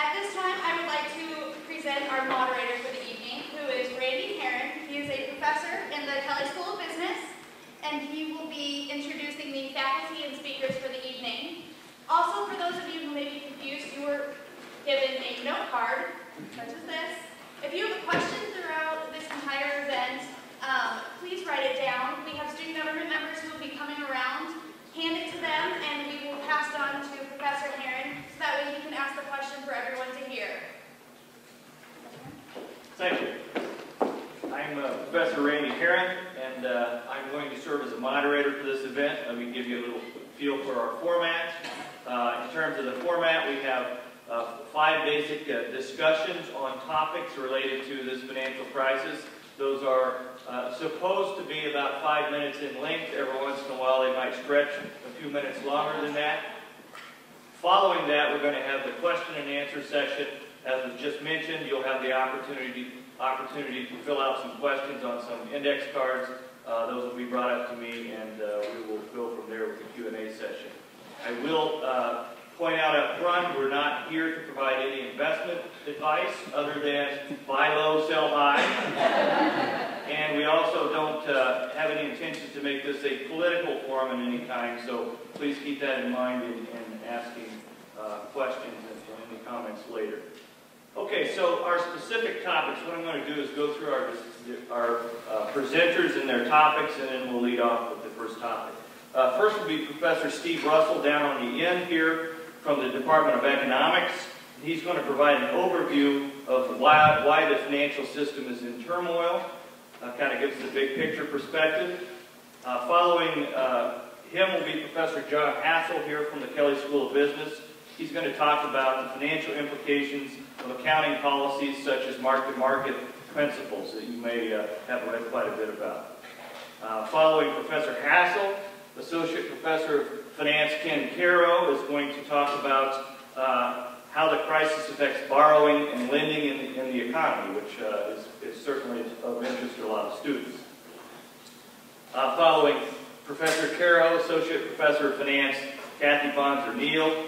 At this time, I would like to present our moderator for the evening, who is Randy Herron. He is a professor in the Kelley School of Business, and he will be introducing the faculty and speakers for the evening. Also, for those of you who may be confused, you were given a note card, such as this. If you have a question throughout this entire event, please write it down. We have student government members who will be coming around. Hand it to them, and we will pass it on to Professor Herron, so that way he can ask the question for everyone to hear. Thank you. I'm Professor Randy Herron, and I'm going to serve as a moderator for this event. Let me give you a little feel for our format. In terms of the format, we have 5 basic discussions on topics related to this financial crisis. Those are supposed to be about 5 minutes in length. Every once in a while they might stretch a few minutes longer than that. Following that, we're going to have the question and answer session. As was just mentioned, you'll have the opportunity to fill out some questions on some index cards. Those will be brought up to me, and we will go from there with the Q&A session. I will point out up front, we're not here to provide any investment advice other than buy low, sell high. And we also don't have any intentions to make this a political forum in any kind, so please keep that in mind in asking questions and any comments later. Okay, so our specific topics, what I'm going to do is go through our presenters and their topics, and then we'll lead off with the first topic. First will be Professor Steve Russell down on the end here from the Department of Economics. He's going to provide an overview of why the financial system is in turmoil. Kind of gives us a big picture perspective. Following him will be Professor John Hassel here from the Kelley School of Business. He's going to talk about the financial implications of accounting policies such as mark-to-market principles that you may have read quite a bit about. Following Professor Hassel, Associate Professor of Finance Ken Caro is going to talk about how the crisis affects borrowing and lending in the economy, which is certainly of interest to a lot of students. Following Professor Caro, Associate Professor of Finance Kathy Bonser-Neal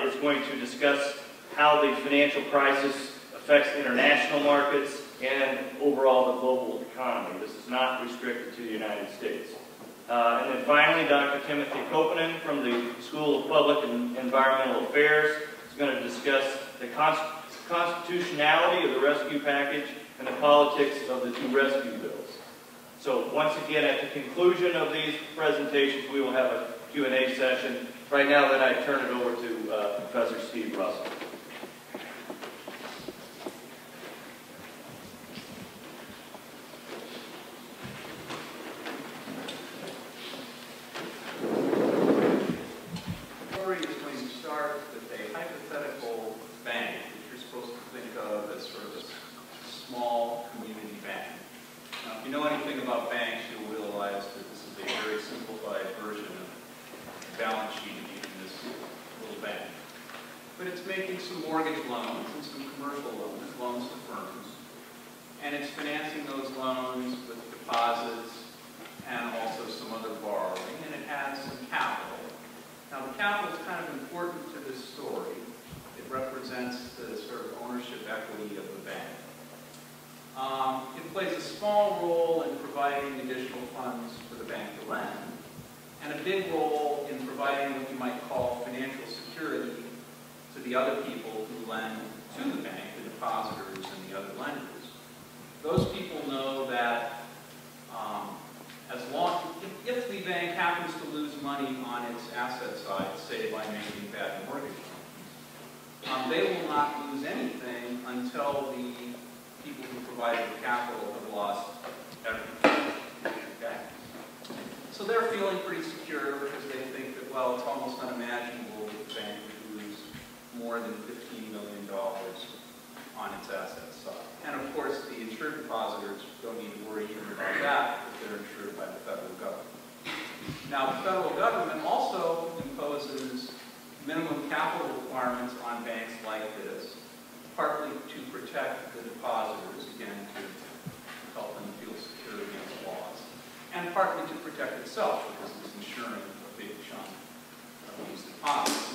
is going to discuss how the financial crisis affects international markets and overall the global economy. This is not restricted to the United States. And then finally, Dr. Timothy Koponen from the School of Public and Environmental Affairs is going to discuss the constitutionality of the rescue package and the politics of the 2 rescue bills. So once again, at the conclusion of these presentations, we will have a Q&A session. Right now, then, I turn it over to Professor Steve Russell.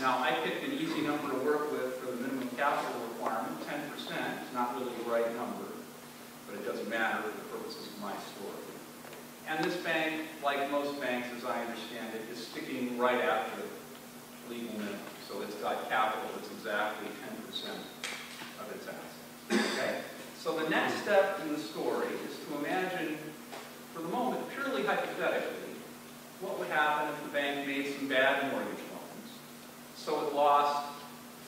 Now, I picked an easy number to work with for the minimum capital requirement, 10%, is not really the right number, but it doesn't matter for the purposes of my story. And this bank, like most banks as I understand it, is sticking right at the legal minimum. So it's got capital that's exactly 10% of its assets. Okay? So the next step in the story is to imagine, for the moment, purely hypothetically, what would happen if the bank made some bad mortgage loans. So it lost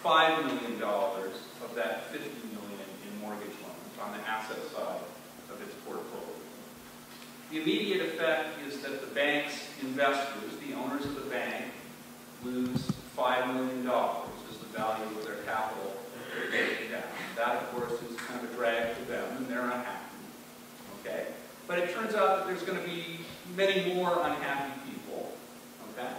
$5 million of that $50 million in mortgage loans on the asset side of its portfolio. The immediate effect is that the bank's investors, the owners of the bank, lose $5 million as the value of their capital goes down. That, of course, is kind of a drag to them, and they're unhappy. Okay? But it turns out that there's going to be many more unhappy people. Okay?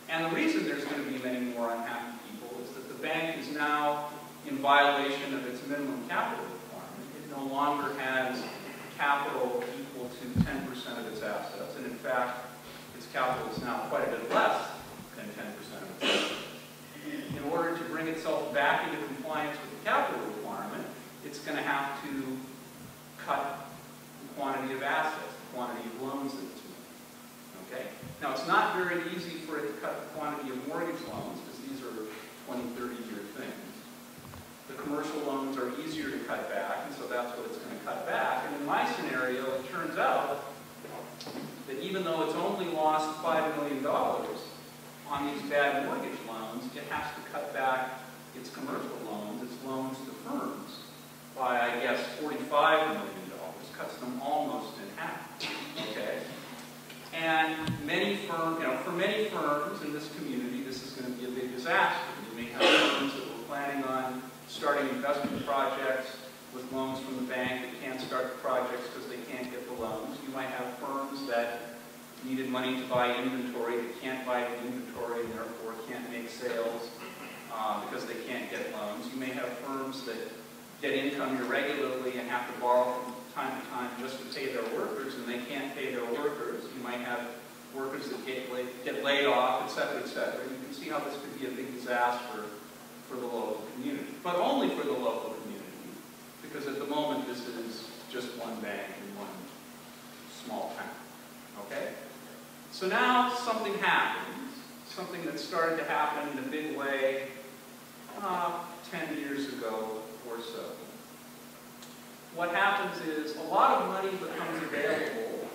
And the reason there's going to be many more unhappy people is that the bank is now in violation of its minimum capital requirement. It no longer has capital equal to 10% of its assets. And in fact, its capital is now quite a bit less than 10% of its assets. In order to bring itself back into compliance with the capital requirement, it's going to have to cut the quantity of assets, the quantity of loans that it's making. Okay? Now, it's not very easy for it to cut the quantity of mortgage loans, because these are 20, 30-year things. The commercial loans are easier to cut back, and so that's what it's going to cut back. And in my scenario, it turns out that even though it's only lost $5 million on these bad mortgage loans, it has to cut back its commercial loans, its loans to firms, by, I guess, $45 million. Cuts them almost in half. Okay? And many firms, for many firms in this community, this is going to be a big disaster. You may have firms that were planning on starting investment projects with loans from the bank that can't start the projects because they can't get the loans. You might have firms that needed money to buy inventory that can't buy the inventory and therefore can't make sales because they can't get loans. You may have firms that get income irregularly and have to borrow from time to time just to pay their workers, and they can't pay their workers. You might have workers that get laid off, et cetera, et cetera. You can see how this could be a big disaster for the local community, but only for the local community, because at the moment this is just one bank in one small town. Okay? So now something happens, something that started to happen in a big way 10 years ago or so. What happens is a lot of money becomes available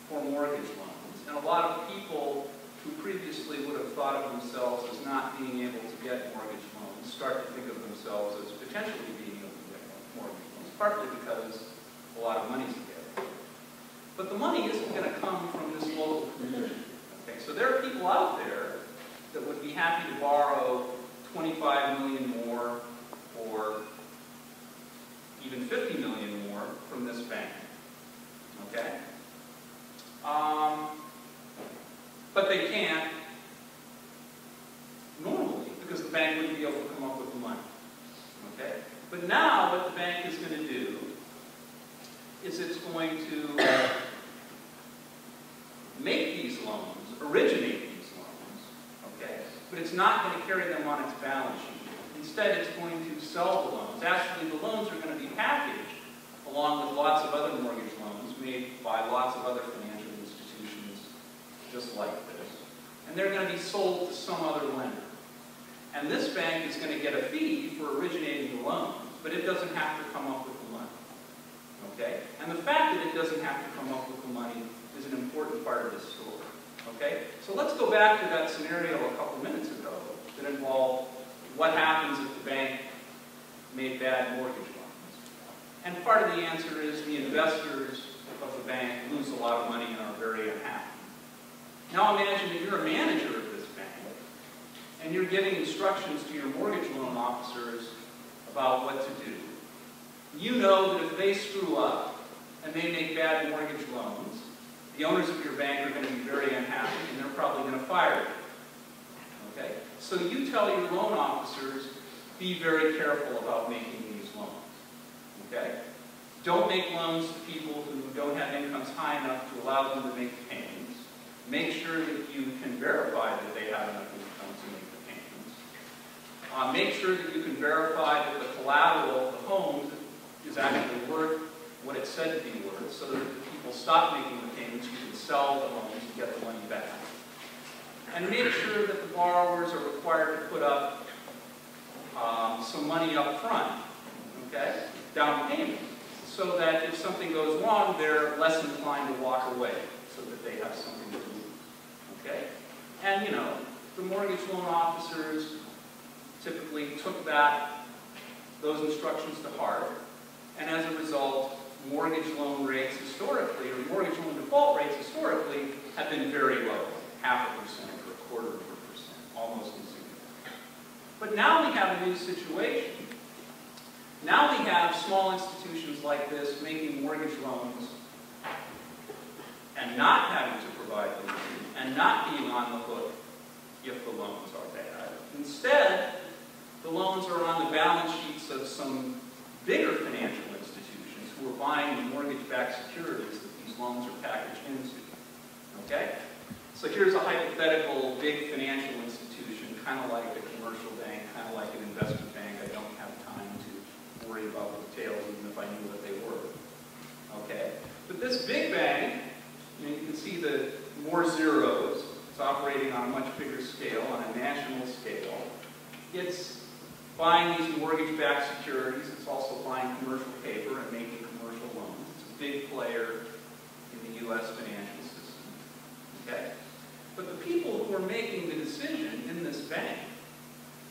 for mortgage loans, and a lot of people who previously would have thought of themselves as not being able to get mortgage loans start to think of themselves as potentially being able to get mortgage loans, partly because a lot of money is available. But the money isn't going to come from this local community. Okay? So there are people out there that would be happy to borrow $25 million more or even $50 million more from this bank. Okay? But they can't normally because the bank wouldn't be able to come up with the money. Okay? But now what the bank is going to do is it's going to make these loans, originate these loans, okay? But it's not going to carry them on its balance sheet. Instead, it's going to sell the loans. Actually, the loans are going to be packaged along with lots of other mortgage loans made by lots of other financial institutions just like this. And they're going to be sold to some other lender. And this bank is going to get a fee for originating the loans, but it doesn't have to come up with the money. Okay? And the fact that it doesn't have to come up with the money is an important part of this story. Okay? So let's go back to that scenario a couple minutes ago that involved what happens if the bank made bad mortgage loans. And part of the answer is the investors of the bank lose a lot of money and are very unhappy. Now imagine that you're a manager of this bank and you're giving instructions to your mortgage loan officers about what to do. You know that if they screw up and they make bad mortgage loans, the owners of your bank are going to be very unhappy and they're probably going to fire you. Okay? So you tell your loan officers, be very careful about making these loans. Okay? Don't make loans to people who don't have incomes high enough to allow them to make the payments. Make sure that you can verify that they have enough income to make the payments. Make sure that you can verify that the collateral, the homes, is actually worth what it's said to be worth, so that if people stop making the payments, you can sell the homes and get the money back. And make sure that the borrowers are required to put up some money up front, okay, down payment, so that if something goes wrong, they're less inclined to walk away, so that they have something to lose, okay? And, you know, the mortgage loan officers typically took those instructions to heart, and as a result, mortgage loan rates historically, or mortgage loan default rates historically, have been very low, 0.5% or 0.25%, almost insignificant. But now we have a new situation. Now we have small institutions like this making mortgage loans and not having to provide the loan, and not being on the hook if the loans are bad. Instead, the loans are on the balance sheets of some bigger financial institutions who are buying the mortgage-backed securities that these loans are packaged into. Okay? So here's a hypothetical big financial institution, kind of like a commercial bank, kind of like an investment bank. I don't have time to worry about the details, even if I knew what they were. Okay? But this big bank, you can see the more zeros. It's operating on a much bigger scale, on a national scale. It's buying these mortgage-backed securities. It's also buying commercial paper and making commercial loans. It's a big player in the U.S. financial system. Okay? But the people who are making the decision in this bank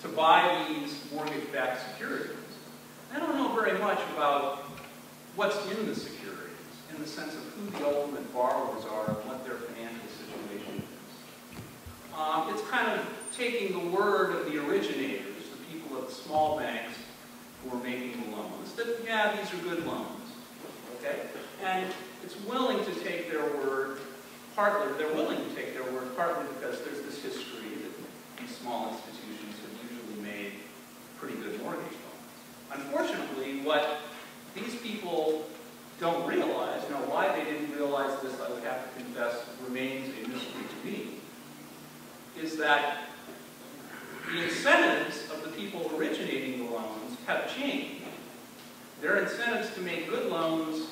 to buy these mortgage-backed securities, they don't know very much about what's in the securities, in the sense of who the ultimate borrowers are and what their financial situation is. It's kind of taking the word of the originators, of small banks who are making the loans, that, yeah, these are good loans, okay? And it's willing to take their word, they're willing to take their word partly because there's this history that these small institutions have usually made pretty good mortgage loans. Unfortunately, what these people don't realize, why they didn't realize this, I would have to confess, remains a mystery to me, is that the incentives of the people originating the loans have changed. Their incentives to make good loans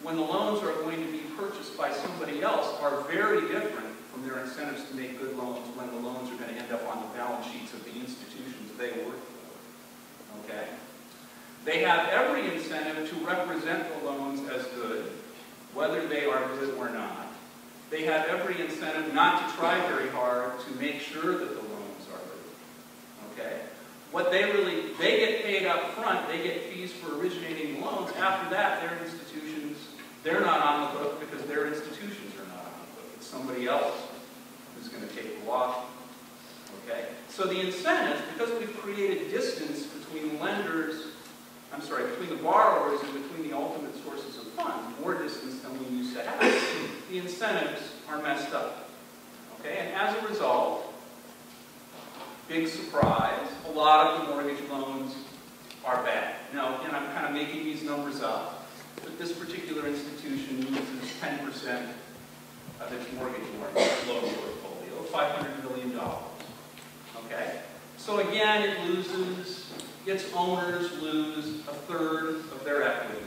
when the loans are going to be purchased by somebody else are very different from their incentives to make good loans when the loans are going to end up on the balance sheets of the institutions they work for. Okay? They have every incentive to represent the loans as good, whether they are good or not. They have every incentive not to try very hard to make sure that the loans are good. Okay? What they get paid up front, they get fees for originating the loans. After that, their institutions, they're not on the hook because their institutions are not on the hook. It's somebody else who's going to take the loss. Okay? So the incentives, because we've created distance between between the borrowers and between the ultimate sources of funds, more distance than we used to have, the incentives are messed up. Okay? And as a result, big surprise, a lot of the mortgage loans are bad. Now, again, I'm kind of making these numbers up, but this particular institution loses 10% of its mortgage loan portfolio, $500 million. Okay? So again, it loses, its owners lose a third of their equity,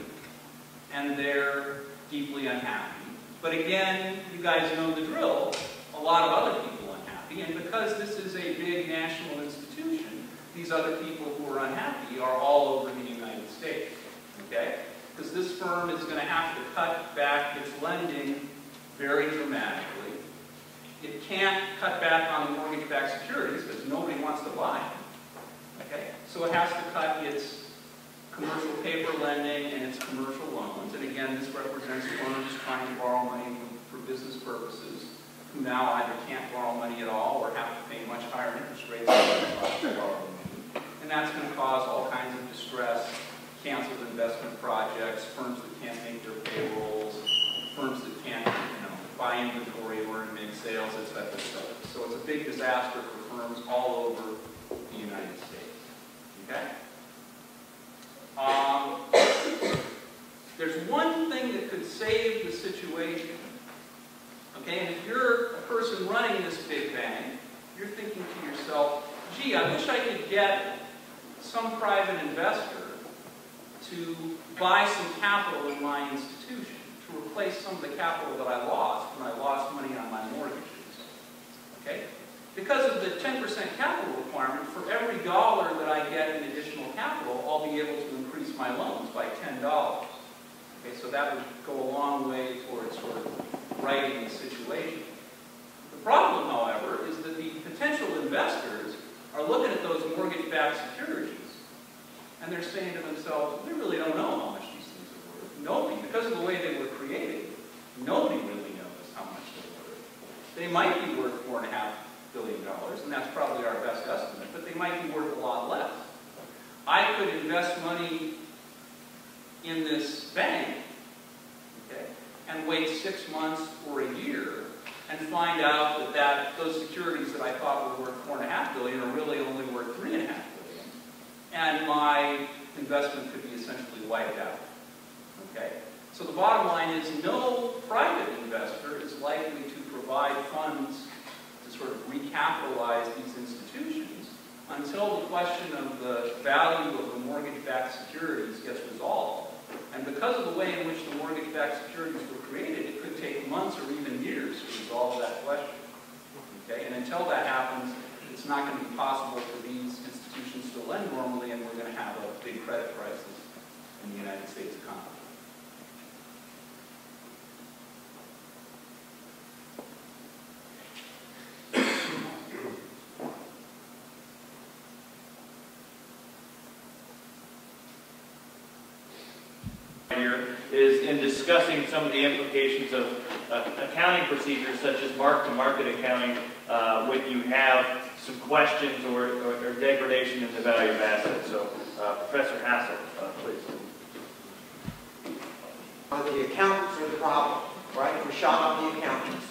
and they're deeply unhappy. But again, you guys know the drill, a lot of other people unhappy, and because this is a big national institution, these other people who are unhappy are all over the United States. Okay? Because this firm is going to have to cut back its lending very dramatically. It can't cut back on the mortgage-backed securities because nobody wants to buy them. Okay? So it has to cut its commercial paper lending and its commercial loans. And again, this represents firms trying to borrow money for business purposes who now either can't borrow money at all or have to pay much higher interest rates to borrow money. And that's going to cause all kinds of distress, canceled investment projects, firms that can't make their payrolls, firms that can't buy inventory in order to make sales, etc. So it's a big disaster for firms all over the United States. Okay? There's one thing that could save the situation. Okay? And if you're a person running this big bank, you're thinking to yourself, gee, I wish I could get some private investor to buy some capital in my institution to replace some of the capital that I lost when I lost money on my mortgages. Okay? Because of the 10% capital requirement, for every dollar that I get in additional capital, I'll be able to increase my loans by $10. Okay, so that would go a long way towards sort of righting the situation. The problem, however, is that the potential investors are looking at those mortgage-backed securities, and they're saying to themselves, we really don't know how much these things are worth. Nobody, because of the way they were created, nobody really knows how much they're worth. They might be worth $4.5 billion, and that's probably our best estimate, but they might be worth a lot less. I could invest money in this bank, okay, and wait 6 months or a year and find out that those securities that I thought were worth $4.5 billion are really only worth $3.5 billion, and my investment could be essentially wiped out. Okay? So the bottom line is no private investor is likely to provide funds to sort of recapitalize these institutions until the question of the value of the mortgage-backed securities gets resolved. And because of the way in which the mortgage-backed securities were created, it could take months or even years to resolve that question. Okay? And until that happens, it's not going to be possible for these institutions to lend normally, and we're going to have a big credit crisis in the United States economy. Here is in discussing some of the implications of accounting procedures such as mark-to-market accounting when you have some questions or degradation in the value of assets. So, Professor Hassel, please. The accountants are the problem, right? If we shot on the accountants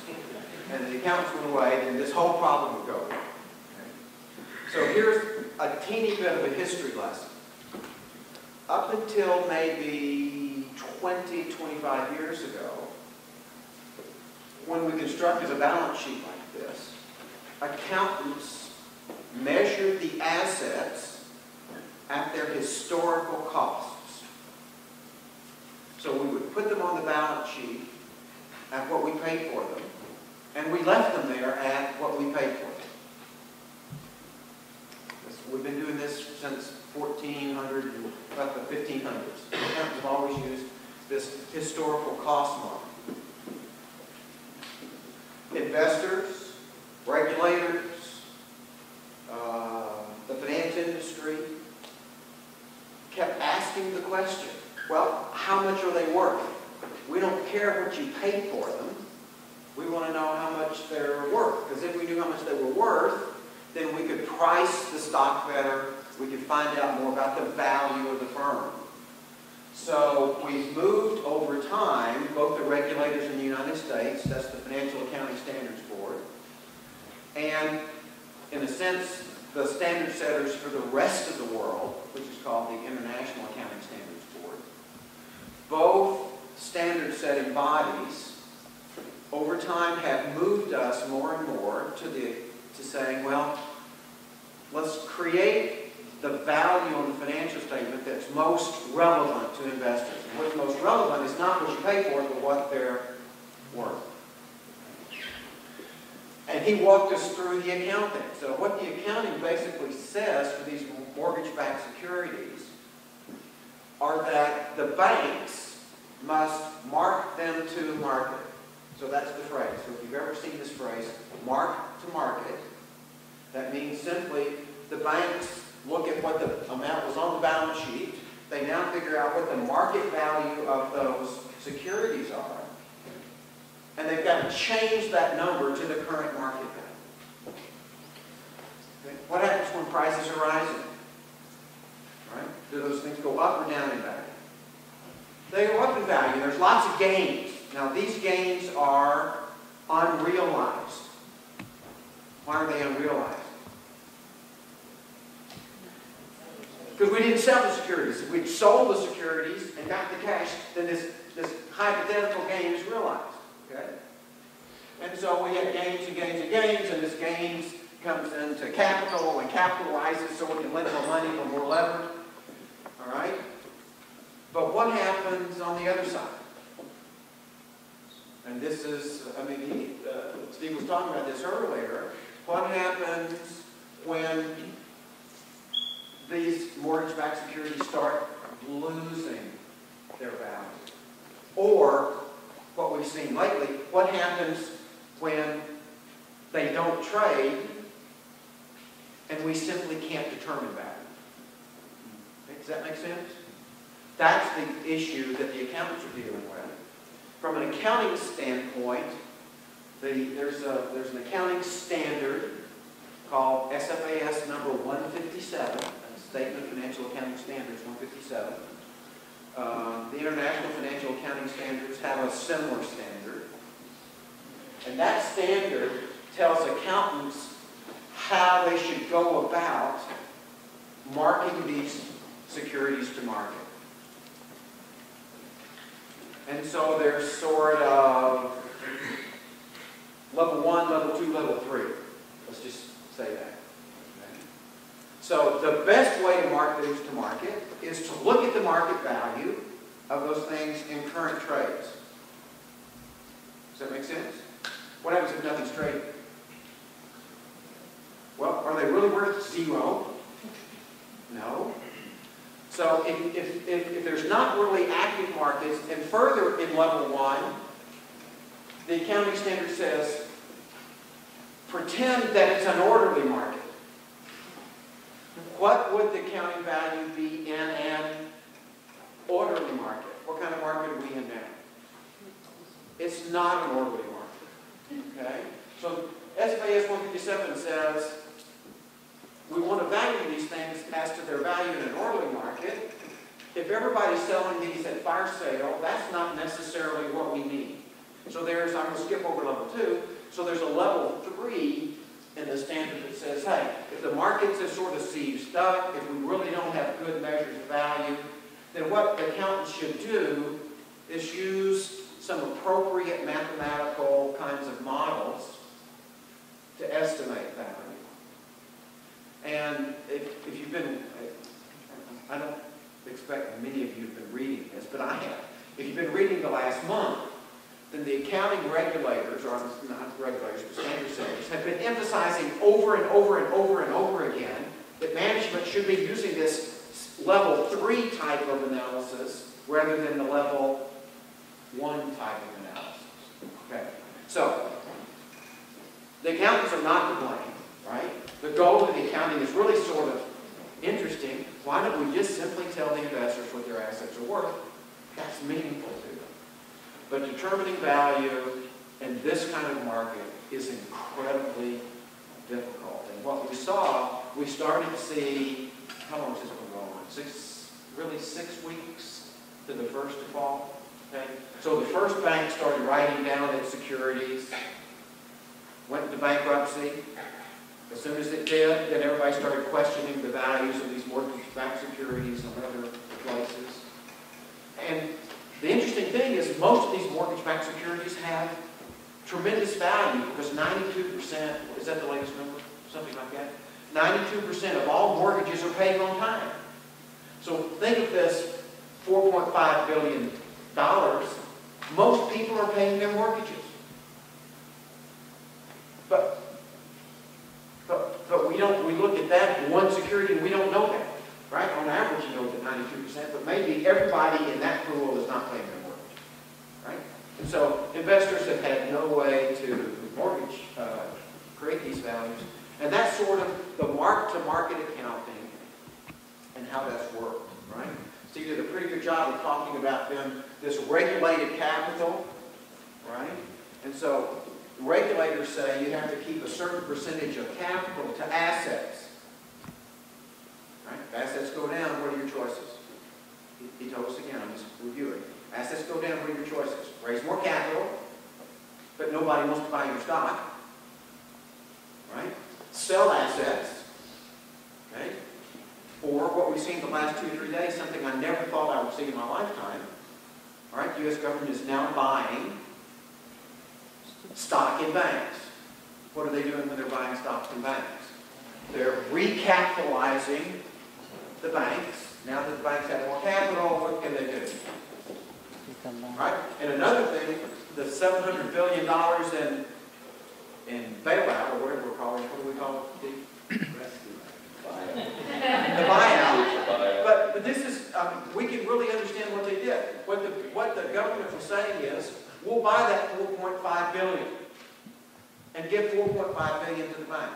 and the accountants went away, then this whole problem would go away. Okay? So here's a teeny bit of a history lesson. Up until maybe 20, 25 years ago, when we constructed a balance sheet like this, accountants measured the assets at their historical costs. So we would put them on the balance sheet at what we paid for them, and we left them there at what we paid for them. We've been doing this since 1400 and about the 1500s. Accountants have always used this historical cost model. Investors, regulators, the finance industry kept asking the question, well, how much are they worth? We don't care what you paid for them. We want to know how much they're worth. Because if we knew how much they were worth, then we could price the stock better. We could find out more about the value of the firm. So we've moved over time, both the regulators in the United States, that's the Financial Accounting Standards Board, and in a sense, the standard setters for the rest of the world, which is called the International Accounting Standards Board. Both standard setting bodies over time have moved us more and more to saying, well, let's create the value on the financial statement that's most relevant to investors. And what's most relevant is not what you pay for it, but what they're worth. And he walked us through the accounting. So what the accounting basically says for these mortgage-backed securities are that the banks must mark them to market. So that's the phrase. So if you've ever seen this phrase, mark to market, that means simply the banks look at what the amount was on the balance sheet. They now figure out what the market value of those securities are. And they've got to change that number to the current market value. Okay. What happens when prices are rising? Right? Do those things go up or down in value? They go up in value. There's lots of gains. Now these gains are unrealized. Why are they unrealized? Because we didn't sell the securities. If we'd sold the securities and got the cash, then this hypothetical gain is realized. Okay? And so we had gains and gains and gains, and this gains comes into capital and capitalizes so we can lend more money, we're more levered. All right? But what happens on the other side? And this is, I mean, Steve was talking about this earlier. What happens when these mortgage-backed securities start losing their value? Or, what we've seen lately, what happens when they don't trade and we simply can't determine value? Does that make sense? That's the issue that the accountants are dealing with. From an accounting standpoint, there's an accounting standard called SMAS number 157, Statement of Financial Accounting Standards 157. The International Financial Accounting Standards have a similar standard. And that standard tells accountants how they should go about marking these securities to market. And so there's sort of level 1, level 2, level 3. Let's just say that. Okay? So the best way to mark these to market is to look at the market value of those things in current trades. Does that make sense? What happens if nothing's traded? Well, are they really worth 0? No. So if there's not really active markets, and further in level 1, the accounting standard says, pretend that it's an orderly market. What would the accounting value be in an orderly market? What kind of market are we in now? It's not an orderly market. Okay? So SMAS 157 says, we want to value these things as to their value in an orderly market. If everybody's selling these at fire sale, that's not necessarily what we need. So I'm going to skip over level 2. So there's a level 3 in the standard that says, hey, if the markets are sort of seized up, if we really don't have good measures of value, then what the accountants should do is use some appropriate mathematical kinds of models to estimate value. And if you've been, I don't expect many of you have been reading this, but I have. If you've been reading the last month, then the accounting regulators, or not regulators, but standard setters, have been emphasizing over and over and over and over again that management should be using this level 3 type of analysis rather than the level 1 type of analysis. Okay, so the accountants are not to blame, right? The goal of the accounting is really sort of interesting. Why don't we just simply tell the investors what their assets are worth? That's meaningful to them. But determining value in this kind of market is incredibly difficult. And what we saw, we started to see, how long has this been going on? 6 weeks to the first default. Okay? So the first bank started writing down its securities, went into bankruptcy. As soon as it did, then everybody started questioning the values of these mortgage-backed securities and other places. And the interesting thing is most of these mortgage-backed securities have tremendous value because 92%, is that the latest number? Something like that? 92% of all mortgages are paid on time. So think of this $4.5 billion. Most people are paying their mortgages. But we look at that one security and we don't know that. Right? On average, you know that 92%, but maybe everybody in that pool is not paying their mortgage. Right? And so investors have had no way to mortgage, create these values. And that's sort of the mark-to-market accounting and how that's worked. Right? So you did a pretty good job of talking about then this regulated capital. Right? And so regulators say you have to keep a certain percentage of capital to assets. Right? If assets go down, what are your choices? He told us again, I'm just reviewing. Assets go down, what are your choices? Raise more capital, but nobody wants to buy your stock. Right? Sell assets. Okay? Or what we've seen the last 2 or 3 days, something I never thought I would see in my lifetime. All right? The U.S. government is now buying stock in banks. What are they doing when they're buying stocks and banks? They're recapitalizing the banks. Now that the banks have more capital, what can they do? Right? And another thing, the $700 billion in bailout, or whatever we're calling it, what do we call it? The buyout. But this is, we can really understand what they did. What the government was saying is, we'll buy that $4.5 billion and give $4.5 billion to the bank.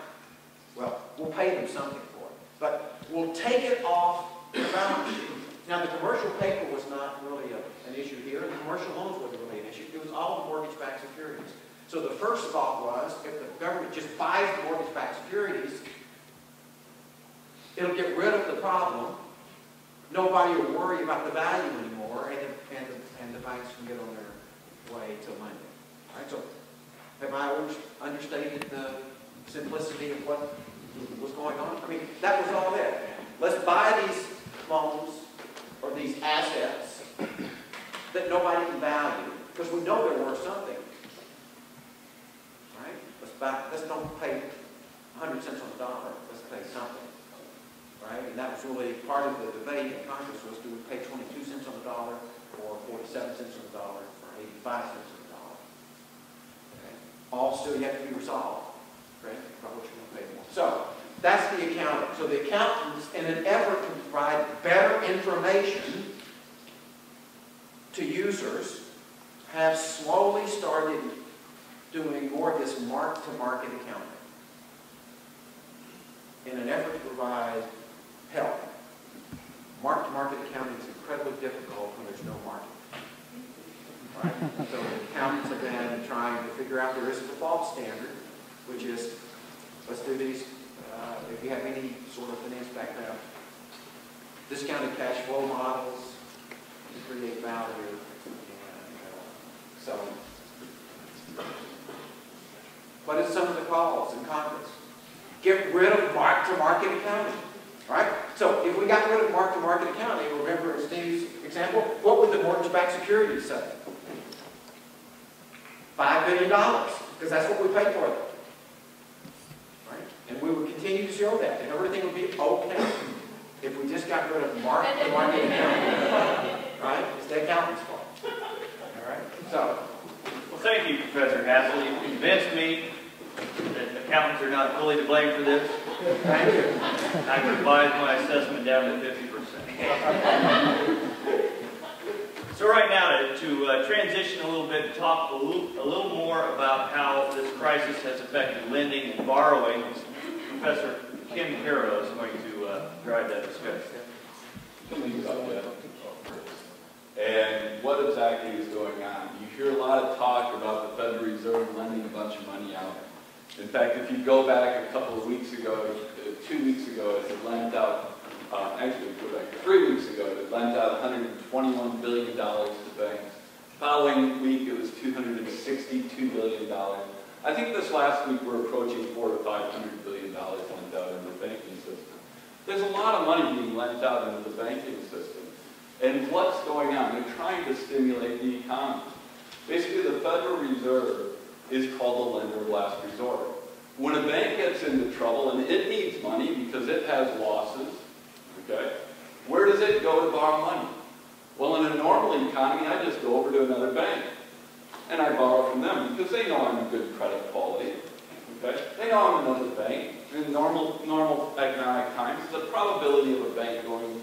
Well, we'll pay them something for it, but we'll take it off the balance sheet. Now, the commercial paper was not really an issue here, and the commercial loans wasn't really an issue. It was all the mortgage-backed securities. So the first thought was, if the government just buys the mortgage-backed securities, it'll get rid of the problem. Nobody will worry about the value anymore, and the banks can get on their way to lending. All right, so have I understated the simplicity of what was going on? I mean, that was all it. Let's buy these loans or these assets that nobody can value, because we know they're worth something. Right? Let's don't pay 100 cents on the dollar. Let's pay something. Right? And that was really part of the debate in Congress was, do we pay 22 cents on the dollar, or 47 cents on the dollar, or 85 cents on the dollar? Okay? All still yet to be resolved. Right? About what you're going to pay more. So that's the accounting. So the accountants, in an effort to provide better information to users, have slowly started doing more of this mark-to-market accounting in an effort to provide help. Mark-to-market accounting is incredibly difficult when there's no market. Right? So the accountants have been trying to figure out there is a default standard, which is, let's do these, if you have any sort of finance background, discounted cash flow models to create value. So, what is some of the calls in Congress? Get rid of mark-to-market accounting. Right? So, if we got rid of mark-to-market accounting, remember Steve's example, what would the mortgage-backed securities say? $5 billion, because that's what we paid for them. Right? And we would continue to show that, and everything would be okay if we just got rid of mark-to-market accounting. Right? It's the accountant's fault. All right? So, well, thank you, Professor Hassel. You've convinced me that accountants are not fully to blame for this. Thank you. I revised my assessment down to 50%. So right now, to transition a little bit and talk a little more about how this crisis has affected lending and borrowing, Professor Kim Caro is going to drive that discussion. Think about that. And what exactly is going on? You hear a lot of talk about the Federal Reserve lending a bunch of money out. In fact, if you go back a couple of weeks ago, 2 weeks ago, it lent out, actually go back 3 weeks ago, it lent out $121 billion to banks. Following week, it was $262 billion. I think this last week we're approaching $400 to $500 billion lent out in the banking system. There's a lot of money being lent out into the banking system. And what's going on? They're trying to stimulate the economy. Basically, the Federal Reserve is called the lender of last resort. When a bank gets into trouble, and it needs money because it has losses, okay, where does it go to borrow money? Well, in a normal economy, I just go over to another bank, and I borrow from them because they know I'm a good credit quality. Okay? They know I'm another bank. In normal economic times, the probability of a bank going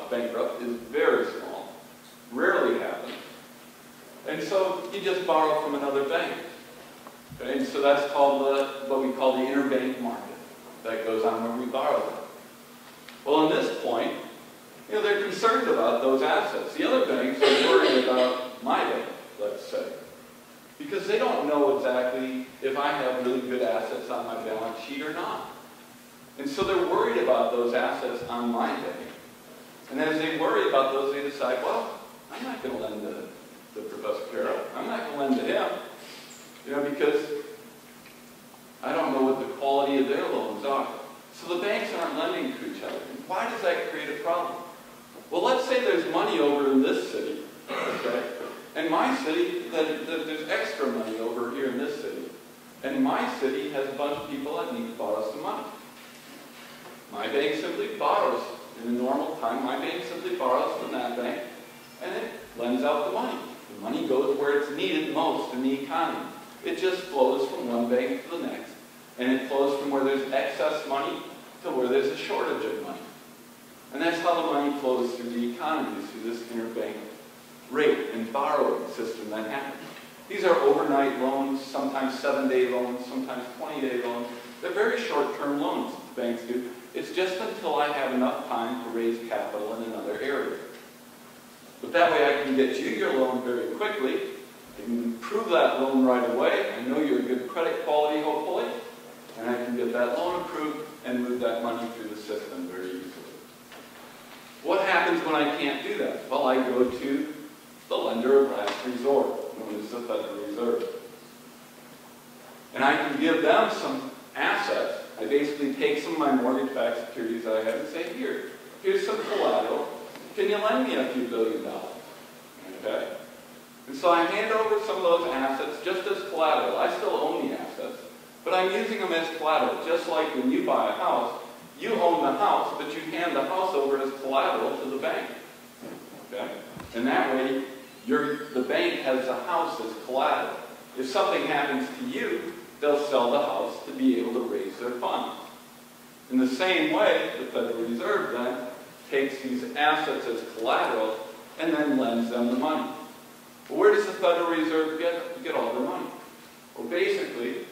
bankrupt is very small. Rarely happens. And so you just borrow from another bank. Okay? And so that's called what we call the interbank market. That goes on where we borrow them. Well, in this point, they're concerned about those assets. The other banks are worried about my bank, let's say. Because they don't know exactly if I have really good assets on my balance sheet or not. And so they're worried about those assets on my bank. And as they worry about those, they decide, well, I'm not going to lend to Professor Caro. I'm not going to lend to him. Because I don't know what the quality of their loans are. So the banks aren't lending to each other. And why does that create a problem? Well, let's say there's money over in this city, okay? And my city, that there's extra money over here in this city. And my city has a bunch of people that need to borrow some money. My bank simply borrows. In a normal time, my bank simply borrows from that bank, and it lends out the money. The money goes where it's needed most in the economy. It just flows from one bank to the next. And it flows from where there's excess money to where there's a shortage of money. And that's how the money flows through the economy, through this interbank rate and borrowing system that happens. These are overnight loans, sometimes 7-day loans, sometimes 20-day loans. They're very short-term loans that the banks do. It's just until I have enough time to raise capital in another area. But that way I can get you your loan very quickly. I can approve that loan right away. I know you're a good credit quality, hopefully. And I can get that loan approved and move that money through the system very easily. What happens when I can't do that? Well, I go to the lender of last resort, known as the Federal Reserve. And I can give them some assets. I basically take some of my mortgage-backed securities that I have and say, here's some collateral. Can you lend me a few $1 billion? Okay? And so I hand over some of those assets just as collateral. I still own the assets, but I'm using them as collateral. Just like when you buy a house, you own the house, but you hand the house over as collateral to the bank. Okay? And that way, the bank has the house as collateral. If something happens to you, they'll sell the house to be able to raise their funds. In the same way, the Federal Reserve then takes these assets as collateral and then lends them the money. Well, where does the Federal Reserve get all their money? Well, basically,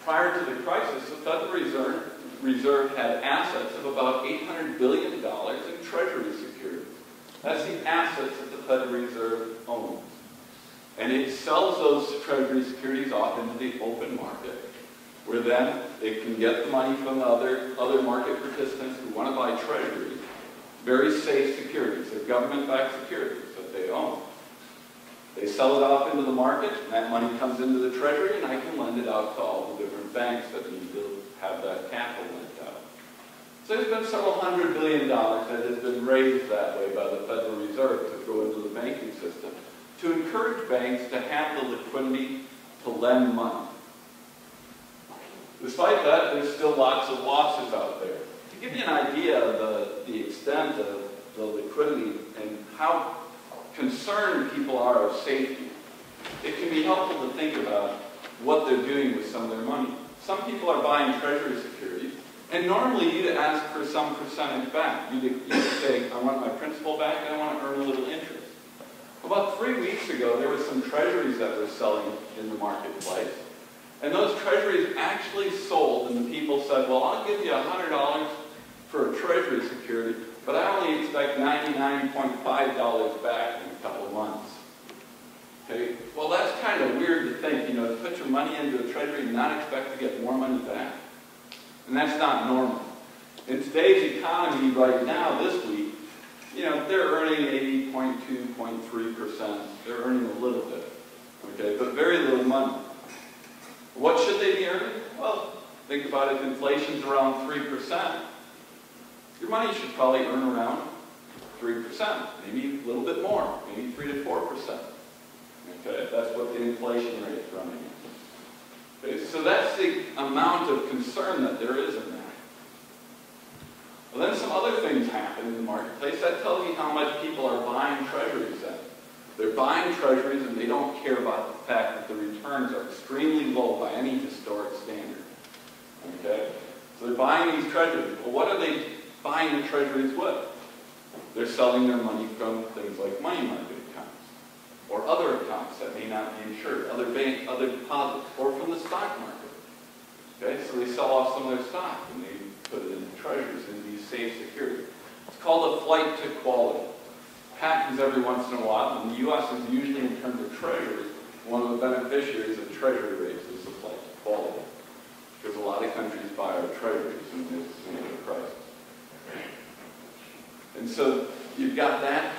prior to the crisis, the Federal Reserve had assets of about $800 billion in Treasury securities. That's the assets that the Federal Reserve owns. And it sells those Treasury securities off into the open market, where then they can get the money from the other market participants who want to buy Treasuries, very safe securities. They're government-backed securities that they own. They sell it off into the market, and that money comes into the Treasury, and I can lend it out to all the different banks that need to have that capital lent out. So there's been several $100 billion that has been raised that way by the Federal Reserve to go into the banking system, to encourage banks to have the liquidity to lend money. Despite that, there's still lots of losses out there. To give you an idea of the extent of the liquidity and how concerned people are of safety, it can be helpful to think about what they're doing with some of their money. Some people are buying Treasury securities, and normally you'd ask for some percentage back. You'd say, I want my principal back and I want to earn a little interest. About 3 weeks ago, there were some Treasuries that were selling in the marketplace. And those Treasuries actually sold, and the people said, well, I'll give you $100 for a Treasury security, but I only expect $99.5 back in a couple of months. Okay? Well, that's kind of weird to think, to put your money into a Treasury and not expect to get more money back. And that's not normal. In today's economy right now, this week, they're earning 80.2, 0.3%. They're earning a little bit, okay, but very little money. What should they be earning? Well, think about it. If inflation's around 3%, your money should probably earn around 3%, maybe a little bit more, maybe 3 to 4%. Okay, that's what the inflation rate is running at. Okay, so that's the amount of concern that there is in that. Well, then some other things happen in the marketplace that tells you how much people are buying Treasuries then. They're buying Treasuries and they don't care about the fact that the returns are extremely low by any historic standard. Okay? So they're buying these Treasuries. Well, what are they buying the Treasuries with? They're selling their money from things like money market accounts or other accounts that may not be insured, other deposits, or from the stock market. Okay? So they sell off some of their stock and they put it into Treasuries, into these safe securities. It's called a flight to quality. Happens every once in a while, and the U.S. is usually, in terms of Treasuries, one of the beneficiaries of Treasury rates is the flight to quality. Because a lot of countries buy our Treasuries in this financial crisis. And so you've got that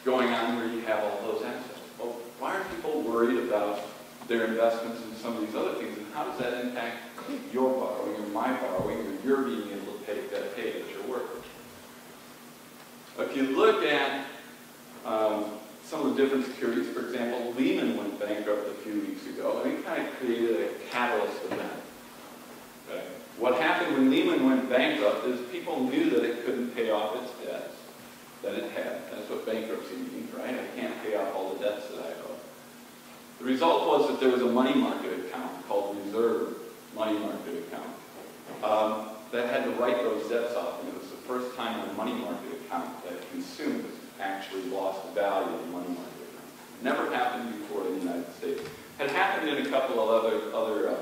going on where you have all those assets. Well, why are people worried about their investments in some of these other things, and how does that impact your borrowing or my borrowing or your being able to pay that you're worth? If you look at some of the different securities. For example, Lehman went bankrupt a few weeks ago, and it kind of created a catalyst event. Okay? What happened when Lehman went bankrupt is people knew that it couldn't pay off its debts that it had. That's what bankruptcy means, right? I can't pay off all the debts that I owe. The result was that there was a money market account called Reserve Money Market Account that had to write those debts off, and it was the first time in a money market account that consumers actually lost the value of the money market account. Never happened before in the United States. Had happened in a couple of other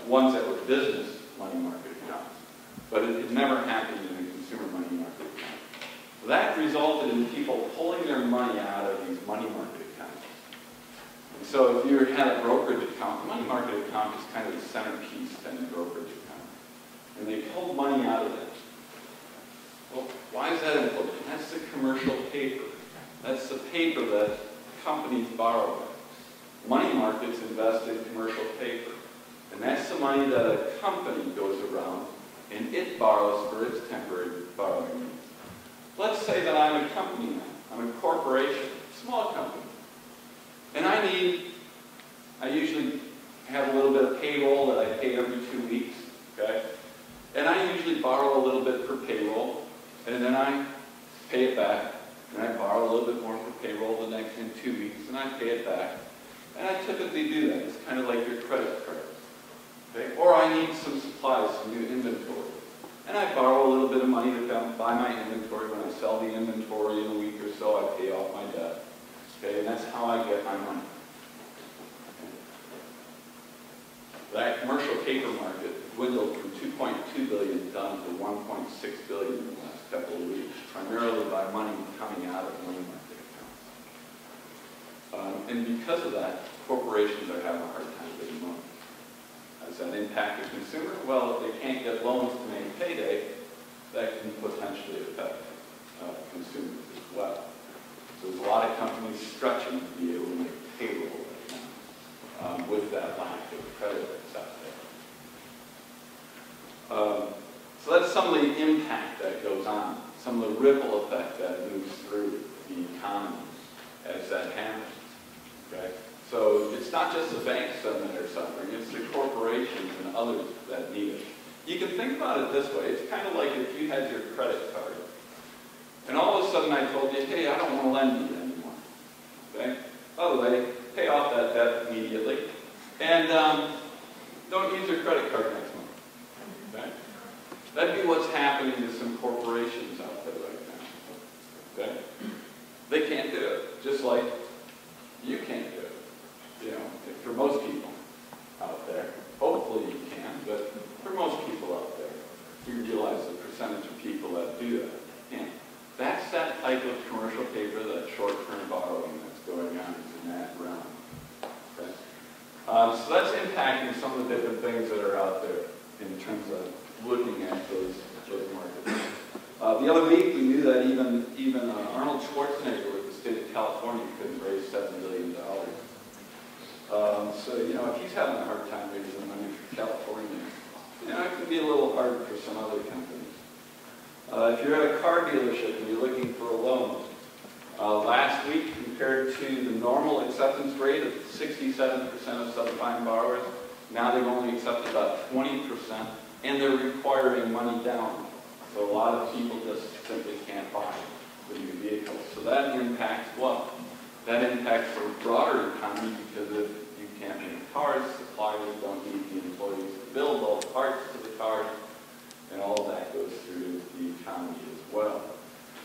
ones that were business money market accounts, but it had never happened in a consumer money market account. So that resulted in people pulling their money out of these money market accounts. And so if you had a brokerage account, the money market account is kind of the centerpiece in the brokerage account. And they pulled money out of it. Well, why is that important? That's the commercial paper. That's the paper that companies borrow. Money markets invest in commercial paper. And that's the money that a company goes around and it borrows for its temporary borrowing needs. Let's say that I'm a company now. I'm a corporation, small company. And I usually have a little bit of payroll that I pay every 2 weeks, okay? And I usually borrow a little bit for payroll, and then I pay it back, and I borrow a little bit more for payroll the next in 2 weeks, and I pay it back. And I typically do that. It's kind of like your credit card. Okay? Or I need some supplies, some new inventory. And I borrow a little bit of money to buy my inventory. When I sell the inventory in a week or so, I pay off my debt. Okay? And that's how I get my money. That commercial paper market dwindled from $2.2 billion down to $1.6 billion in the last couple of weeks, primarily by money coming out of money market accounts. And because of that, corporations are having a hard time getting loans. Does that impact the consumer? Well, if they can't get loans to make payday, that can potentially affect consumers as well. So there's a lot of companies stretching to be able to make payroll right now with that lack of credit that's out there. So that's some of the impact that goes on, some of the ripple effect that moves through the economy as that happens. Okay? So it's not just the banks that are suffering, it's the corporations and others that need it. You can think about it this way. It's kind of like if you had your credit card, and all of a sudden I told you, hey, I don't want to lend you anymore. Okay? By the way, pay off that debt immediately, and don't use your credit card next month. Okay? That'd be what's happening to some corporations out there right now. Okay? They can't do it, just like you can't do it. You know, for most people out there. Hopefully you can, but for most people out there, you realize the percentage of people that do that can't. That's that type of commercial paper, that short-term borrowing that's going on in that realm. Okay? So that's impacting some of the different things that are out there in terms of looking at those markets. The other week, we knew that even Arnold Schwarzenegger with the state of California couldn't raise $7 billion. So, you know, if he's having a hard time raising money for California, you know, it can be a little hard for some other companies. If you're at a car dealership and you're looking for a loan, last week compared to the normal acceptance rate of 67% of subprime borrowers, now they've only accepted about 20%, and they're requiring money down. So a lot of people just simply can't buy the new vehicles. So that impacts what? That impacts the broader economy because if you can't make cars, suppliers don't need the employees to build all the parts to the cars, and all of that goes through the economy as well.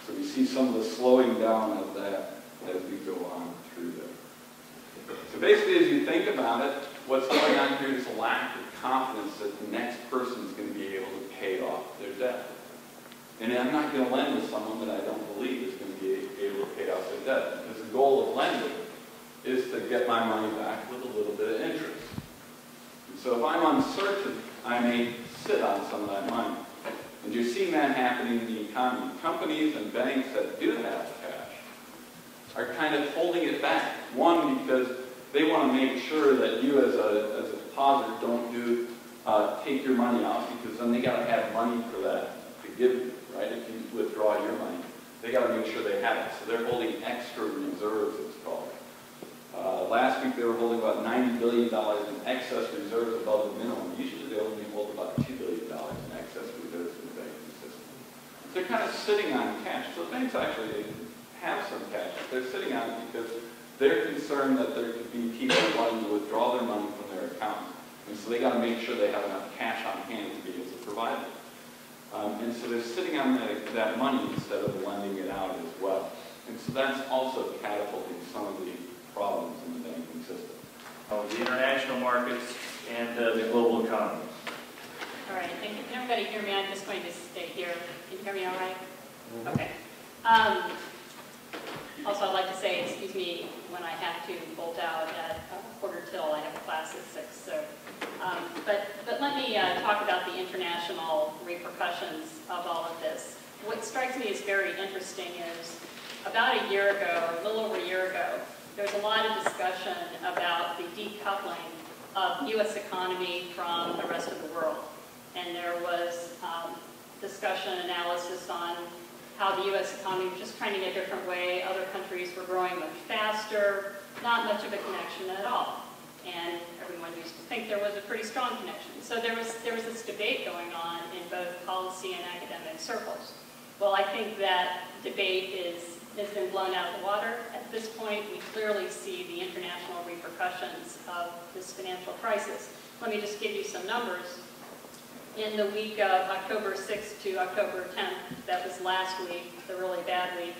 So we see some of the slowing down of that as we go on through there. So basically, as you think about it, what's going on here is a lack of confidence that the next person is going to be able to pay off their debt. And I'm not going to lend to someone that I don't believe is going to be able to pay off their debt, because the goal of lending is to get my money back with a little bit of interest. And so if I'm uncertain, I may sit on some of that money. And you're seeing that happening in the economy. Companies and banks that do have cash are kind of holding it back. One, because they want to make sure that you as a depositor don't take your money out, because then they got to have money for that to give you, right, if you withdraw your money. they got to make sure they have it. So they're holding extra reserves, it's called. Last week they were holding about $90 billion in excess reserves above the minimum. Usually they only hold about $2 billion in excess reserves in the banking system. So they're kind of sitting on cash. So the banks actually have some cash. They're sitting on it because they're concerned that there could be people wanting to withdraw their money from their accounts. And so they got to make sure they have enough cash on hand to be able to provide it. And so they're sitting on that money instead of lending it out as well. And so that's also catapulting some of the problems in the banking system. The international markets and the global economy. All right, thank you. Can everybody hear me? I'm just going to stay here. Can you hear me all right? Okay. Also, I'd like to say, excuse me, when I have to bolt out at 1:45, I have a class at 6. So, but let me talk about the international repercussions of all of this. What strikes me as very interesting is about a year ago, or a little over a year ago, there was a lot of discussion about the decoupling of the U.S. economy from the rest of the world. And there was discussion, analysis on how the U.S. economy was just trending a different way. Other countries were growing much faster, not much of a connection at all. And everyone used to think there was a pretty strong connection. So there was this debate going on in both policy and academic circles. Well, I think that debate has been blown out of the water. At this point, we clearly see the international repercussions of this financial crisis. Let me just give you some numbers. In the week of October 6th to October 10th, that was last week, the really bad week,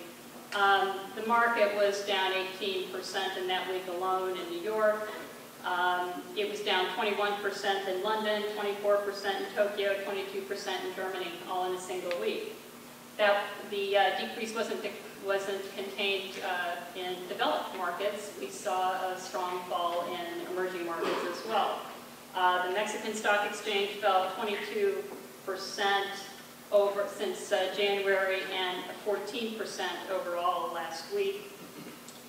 the market was down 18% in that week alone in New York. It was down 21% in London, 24% in Tokyo, 22% in Germany, all in a single week. That the decrease wasn't contained in developed markets. We saw a strong fall in emerging markets as well. The Mexican stock exchange fell 22% over since January and 14% overall last week.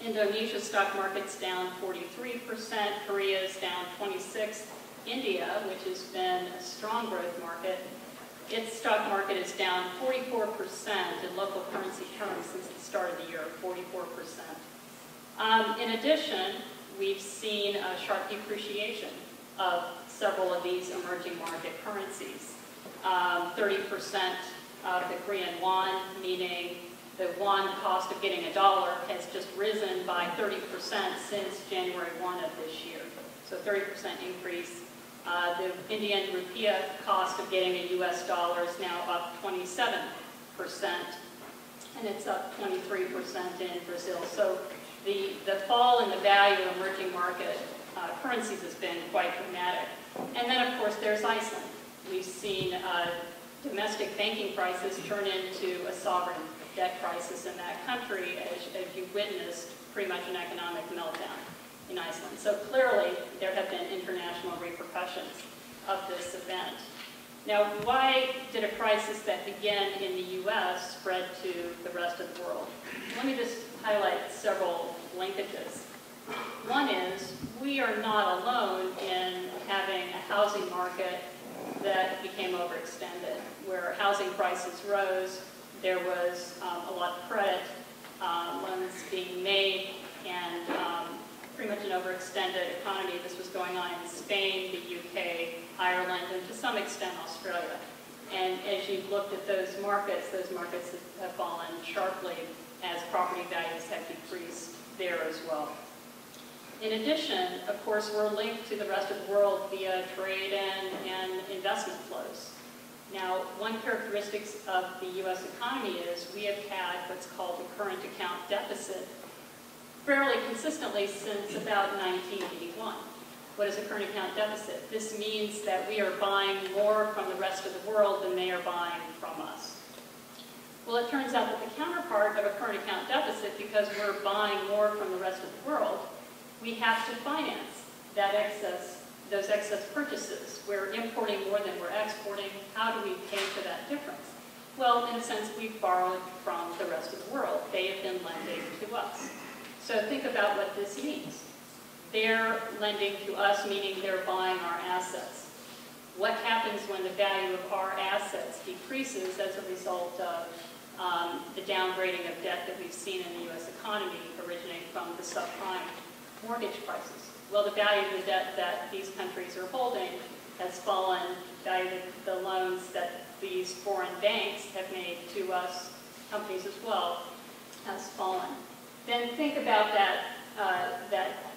Indonesia's stock market's down 43%. Korea's down 26%. India, which has been a strong growth market, its stock market is down 44% in local currency terms since the start of the year, 44%. In addition, we've seen a sharp depreciation of several of these emerging market currencies. 30% of the Korean won, meaning the won cost of getting a dollar, has just risen by 30% since January 1 of this year. So 30% increase. The Indian rupiah cost of getting a US dollar is now up 27%, and it's up 23% in Brazil. So the fall in the value of emerging market currencies has been quite dramatic. And then, of course, there's Iceland. We've seen domestic banking crisis turn into a sovereign debt crisis in that country as you witnessed pretty much an economic meltdown in Iceland. So clearly, there have been international repercussions of this event. Now, why did a crisis that began in the U.S. spread to the rest of the world? Let me just highlight several linkages. One is, we are not alone in having a housing market that became overextended, where housing prices rose, there was a lot of credit, loans being made, and pretty much an overextended economy. This was going on in Spain, the UK, Ireland, and to some extent Australia. And as you've looked at those markets have fallen sharply as property values have decreased there as well. In addition, of course, we're linked to the rest of the world via trade and investment flows. Now, one characteristic of the U.S. economy is we have had what's called a current account deficit fairly consistently since about 1981. What is a current account deficit? This means that we are buying more from the rest of the world than they are buying from us. Well, it turns out that the counterpart of a current account deficit, because we're buying more from the rest of the world, we have to finance those excess purchases. We're importing more than we're exporting. How do we pay for that difference? Well, in a sense, we've borrowed from the rest of the world. They have been lending to us. So think about what this means. They're lending to us, meaning they're buying our assets. What happens when the value of our assets decreases as a result of the downgrading of debt that we've seen in the U.S. economy originating from the subprime mortgage crisis. Well, the value of the debt that these countries are holding has fallen. The value of the loans that these foreign banks have made to us, companies as well, has fallen. Then think about that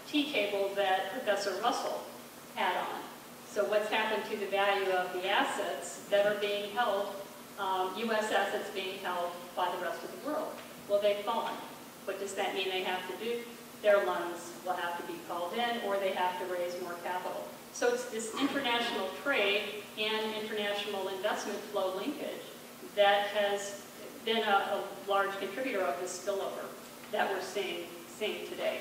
tea table that Professor Russell had on. So what's happened to the value of the assets that are being held, U.S. assets being held by the rest of the world? Well, they've fallen. What does that mean they have to do? Their loans will have to be called in, or they have to raise more capital. So it's this international trade and international investment flow linkage that has been a large contributor of the spillover that we're seeing today.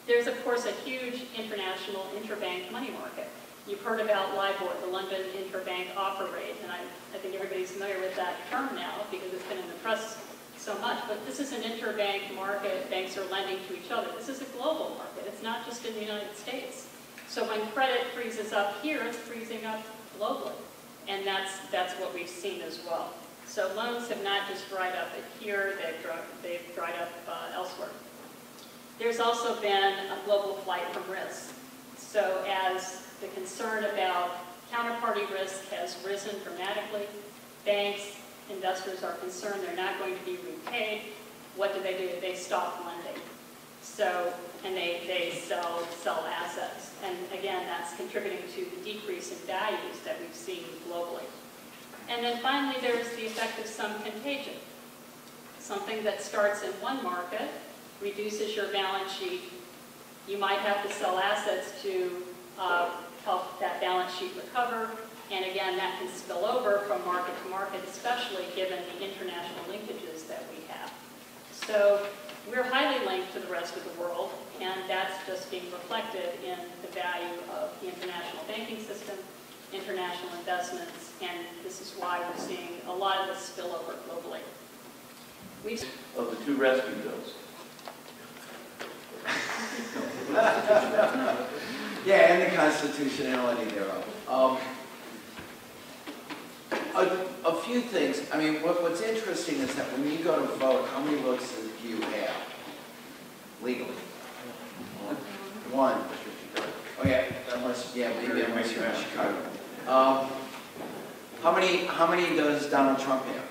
There's, of course, a huge international interbank money market. You've heard about LIBOR, the London Interbank Offer Rate, and I think everybody's familiar with that term now because it's been in the press so much. But this is an interbank market. Banks are lending to each other. This is a global market. It's not just in the United States. So when credit freezes up here, it's freezing up globally. And that's what we've seen as well. So loans have not just dried up here, they've dried up elsewhere. There's also been a global flight from risk. So as the concern about counterparty risk has risen dramatically, banks, investors are concerned they're not going to be repaid. What do? They stop lending. So, and they sell assets. And again, that's contributing to the decrease in values that we've seen globally. And then finally, there's the effect of some contagion. Something that starts in one market, reduces your balance sheet. You might have to sell assets to help that balance sheet recover. And again, that can spill over from market to market, especially given the international linkages that we have. So we're highly linked to the rest of the world, and that's just being reflected in the value of the international banking system, international investments, and this is why we're seeing a lot of this spillover globally. Of the two rescue bills. Yeah, and the constitutionality thereof. A few things. I mean, what's interesting is that when you go to vote, how many votes do you have legally? One. Oh yeah, maybe unless you're in Chicago. How many does Donald Trump have?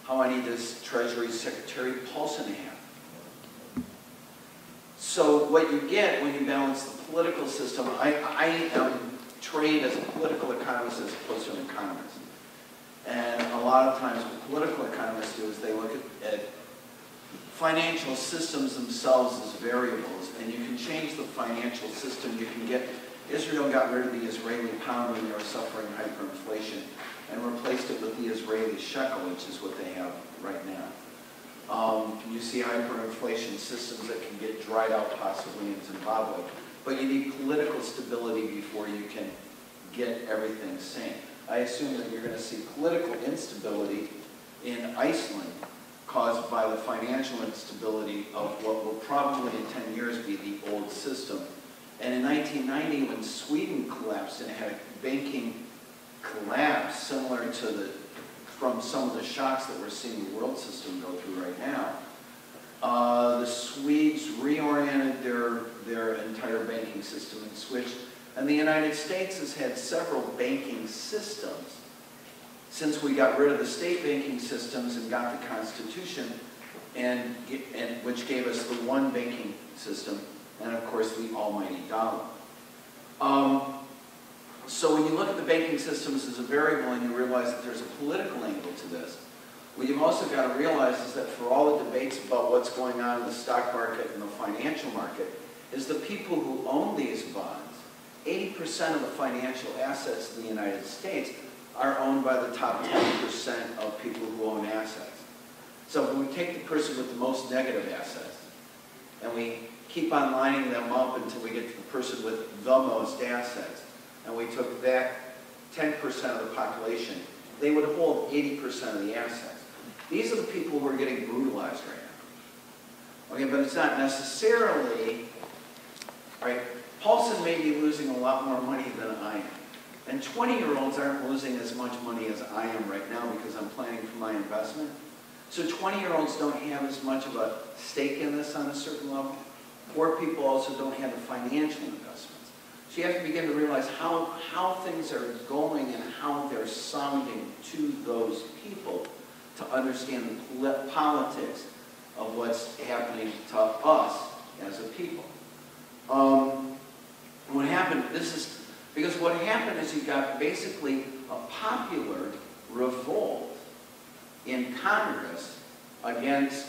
How many does Treasury Secretary Paulson have? So what you get when you balance the political system, I trade as a political economist as opposed to an economist. And a lot of times what political economists do is they look at financial systems themselves as variables, and you can change the financial system. You can get, Israel got rid of the Israeli pound when they were suffering hyperinflation and replaced it with the Israeli shekel, which is what they have right now. You see hyperinflation systems that can get dried out possibly in Zimbabwe, but you need political stability before you can get everything sane. I assume that you're going to see political instability in Iceland caused by the financial instability of what will probably in 10 years be the old system. And in 1990, when Sweden collapsed and had a banking collapse similar to from some of the shocks that we're seeing the world system go through right now, the Swedes reoriented their entire banking system and switched. And the United States has had several banking systems since we got rid of the state banking systems and got the Constitution, and which gave us the one banking system, and of course the almighty dollar. So when you look at the banking systems as a variable and you realize that there's a political angle to this, what you've also got to realize is that for all the debates about what's going on in the stock market and the financial market, is the people who own these bonds, 80% of the financial assets in the United States are owned by the top 10% of people who own assets. So if we take the person with the most negative assets, and we keep on lining them up until we get to the person with the most assets, and we took that 10% of the population, they would hold 80% of the assets. These are the people who are getting brutalized right now. Okay, but it's not necessarily, right? Paulson may be losing a lot more money than I am. And 20-year-olds aren't losing as much money as I am right now because I'm planning for my investment. So 20-year-olds don't have as much of a stake in this on a certain level. Poor people also don't have the financial investments. So you have to begin to realize how things are going and how they're sounding to those people to understand the politics of what's happening to us as a people. What happened, because what happened is you got basically a popular revolt in Congress against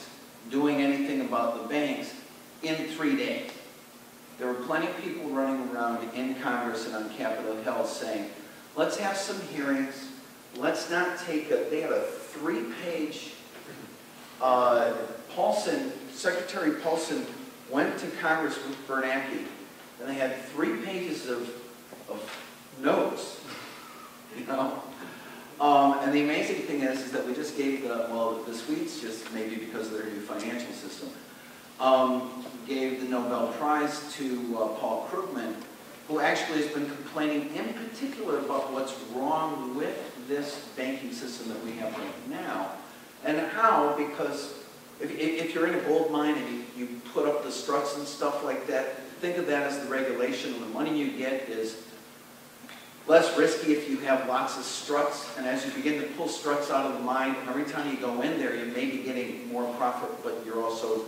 doing anything about the banks in 3 days. There were plenty of people running around in Congress and on Capitol Hill saying, let's have some hearings, let's not take they had a 3-page, Secretary Paulson went to Congress with Bernanke, and they had 3 pages of notes, you know. And the amazing thing is that we just gave the Swedes, just maybe because of their new financial system, gave the Nobel Prize to Paul Krugman, who actually has been complaining in particular about what's wrong with this banking system that we have right now, and how, because if you're in a gold mine and you put up the struts and stuff like that, think of that as the regulation, and the money you get is less risky if you have lots of struts, and as you begin to pull struts out of the mine, every time you go in there, you may be getting more profit, but you're also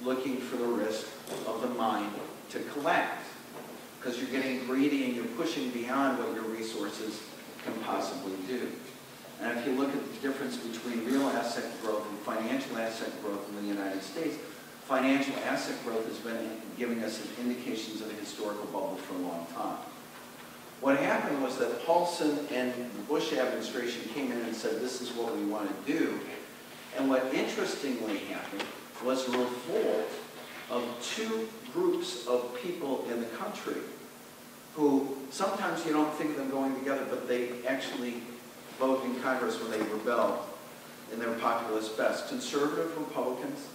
looking for the risk of the mine to collapse, because you're getting greedy and you're pushing beyond what your resources can possibly do. And if you look at the difference between real asset growth and financial asset growth in the United States, financial asset growth has been giving us indications of a historical bubble for a long time. What happened was that Paulson and the Bush administration came in and said, this is what we want to do. And what interestingly happened was a revolt of 2 groups of people in the country who sometimes you don't think of them going together, but they actually vote in Congress when they rebel in their populist best. Conservative Republicans,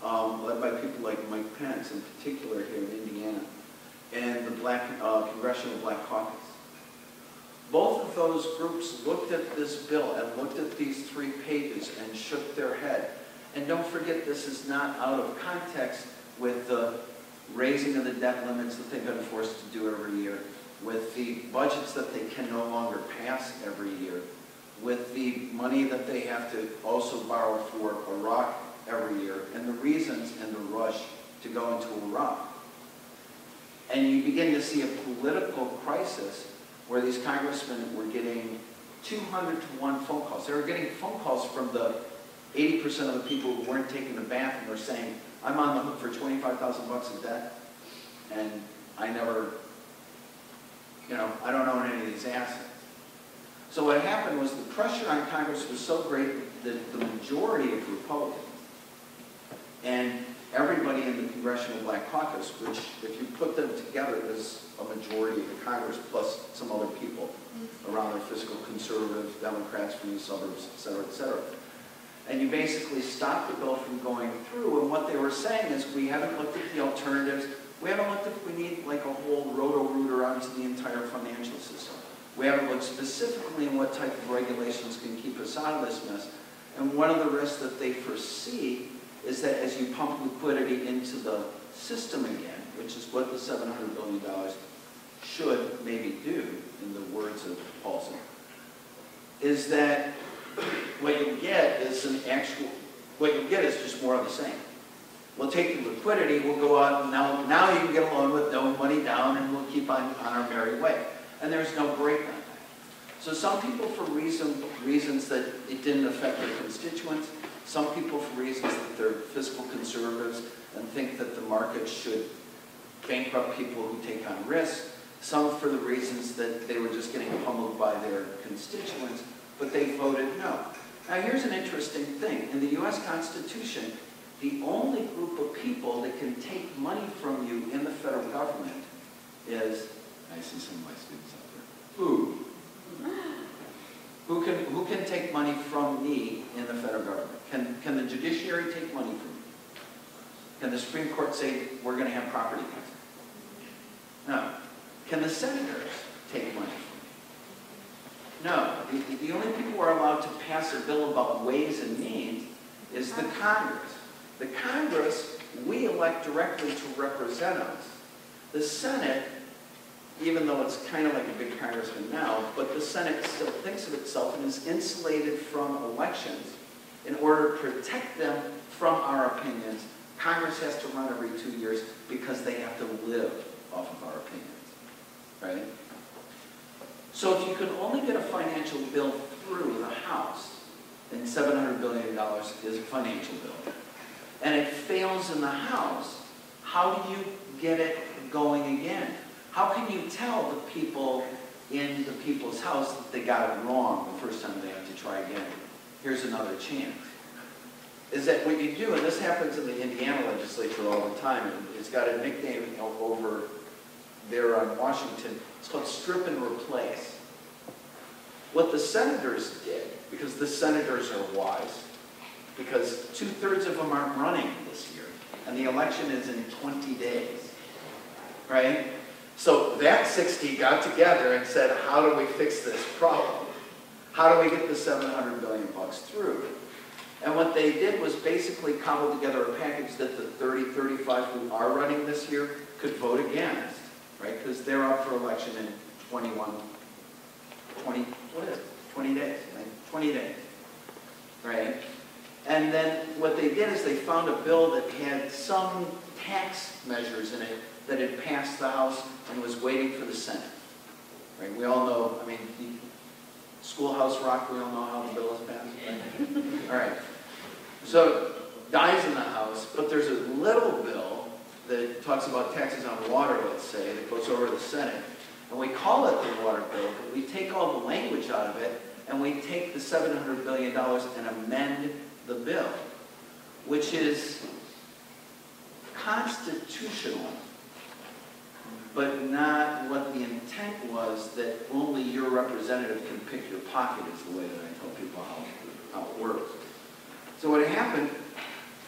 led by people like Mike Pence in particular here in Indiana, and the Congressional Black Caucus. Both of those groups looked at this bill and looked at these 3 pages and shook their head. And don't forget, this is not out of context with the raising of the debt limits that they've been forced to do every year, with the budgets that they can no longer pass every year, with the money that they have to also borrow for Iraq every year, and the reasons and the rush to go into Iraq. And you begin to see a political crisis where these congressmen were getting 200 to 1 phone calls. They were getting phone calls from the 80% of the people who weren't taking the bath and were saying, I'm on the hook for $25,000 of debt, and I never, I don't own any of these assets. So what happened was the pressure on Congress was so great that the majority of Republicans and everybody in the Congressional Black Caucus, which if you put them together is a majority of the Congress plus some other people around their fiscal conservative Democrats from the suburbs, et cetera, et cetera. And you basically stopped the bill from going through, and what they were saying is we haven't looked at the alternatives, we haven't looked if we need like a whole roto-rooter onto the entire financial system. We haven't looked specifically in what type of regulations can keep us out of this mess. And one of the risks that they foresee is that as you pump liquidity into the system again, which is what the $700 billion should maybe do, in the words of Paulson, is that what you'll get is just more of the same. We'll take the liquidity, we'll go out, and now you can get a loan with no money down, and we'll keep on our merry way. And there's no break on that. So some people for reasons that it didn't affect their constituents, some people for reasons that they're fiscal conservatives and think that the market should bankrupt people who take on risks, some for the reasons that they were just getting pummeled by their constituents, but they voted no. Now here's an interesting thing. In the U.S. Constitution, the only group of people that can take money from you in the federal government is, I see some of my students out there, who can take money from me in the federal government? Can the judiciary take money from me? Can the Supreme Court say we're going to have property tax? No. Can the senators take money from me? No, the only people who are allowed to pass a bill about ways and means is the Congress. The Congress, we elect directly to represent us. The Senate, even though it's kind of like a big congressman now, but the Senate still thinks of itself and is insulated from elections in order to protect them from our opinions. Congress has to run every 2 years because they have to live off of our opinions, right? So if you can only get a financial bill through the House, then $700 billion is a financial bill, and it fails in the House, how do you get it going again? How can you tell the people in the people's house that they got it wrong the first time they have to try again? Here's another chance. Is that what you do, and this happens in the Indiana legislature all the time, and it's got a nickname over there on Washington. It's called strip and replace. What the senators did, because the senators are wise, because 2/3 of them aren't running this year, and the election is in 20 days, right? So that 60 got together and said, how do we fix this problem? How do we get the $700 billion through? And what they did was basically cobble together a package that the 35 who are running this year could vote against, right? Because they're up for election in 20 days, right? 20 days, right? And then what they did is they found a bill that had some tax measures in it that had passed the House and was waiting for the Senate, right? We all know, I mean, Schoolhouse Rock, we all know how the bill is passed, right? All right. So, dies in the House, but there's a little bill that talks about taxes on water, let's say, that goes over to the Senate. And we call it the water bill, but we take all the language out of it, and we take the $700 billion and amend the bill, which is constitutional, but not what the intent was, that only your representative can pick your pocket, is the way that I tell people how it works. So what happened,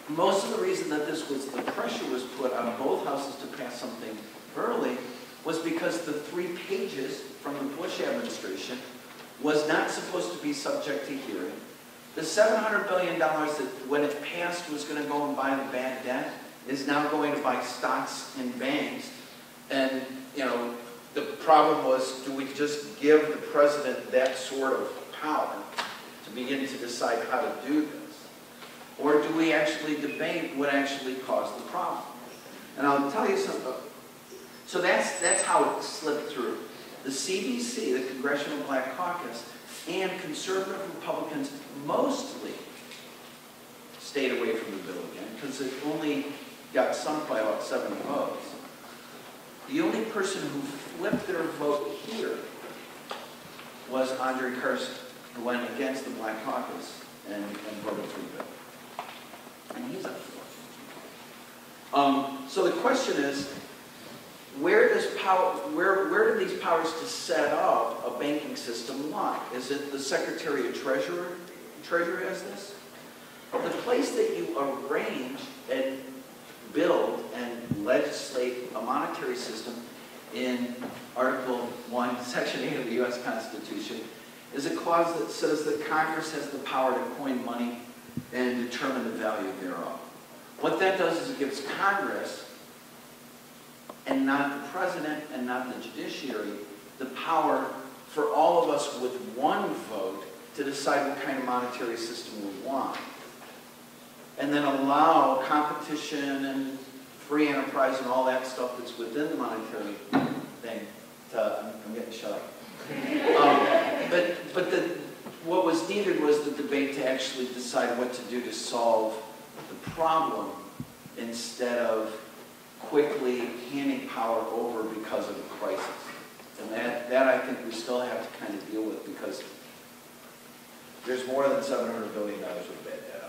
most of the reason that the pressure was put on both houses to pass something early was because the 3 pages from the Bush administration was not supposed to be subject to hearing. The $700 billion that, when it passed, was going to go and buy the bad debt is now going to buy stocks in banks. And, you know, the problem was, do we just give the president that sort of power to begin to decide how to do this? Or do we actually debate what actually caused the problem? And I'll tell you something. So that's how it slipped through. The CBC, the Congressional Black Caucus, and conservative Republicans mostly stayed away from the bill again, because it only got sunk by about 7 votes. The only person who flipped their vote here was Andre Carson, who went against the Black Caucus and voted for the bill. And he's up for it. So the question is, where do these powers to set up a banking system lie? Is it the Secretary of Treasury has this? The place that you arrange and build and legislate a monetary system in Article 1, Section 8 of the U.S. Constitution is a clause that says that Congress has the power to coin money and determine the value thereof. What that does is it gives Congress, and not the president and not the judiciary, the power for all of us with one vote to decide what kind of monetary system we want. And then allow competition and free enterprise and all that stuff that's within the monetary thing to, I'm getting shut up. What was needed was the debate to actually decide what to do to solve the problem instead of quickly handing power over because of a crisis. And that I think we still have to kind of deal with, because there's more than $700 billion of bad debt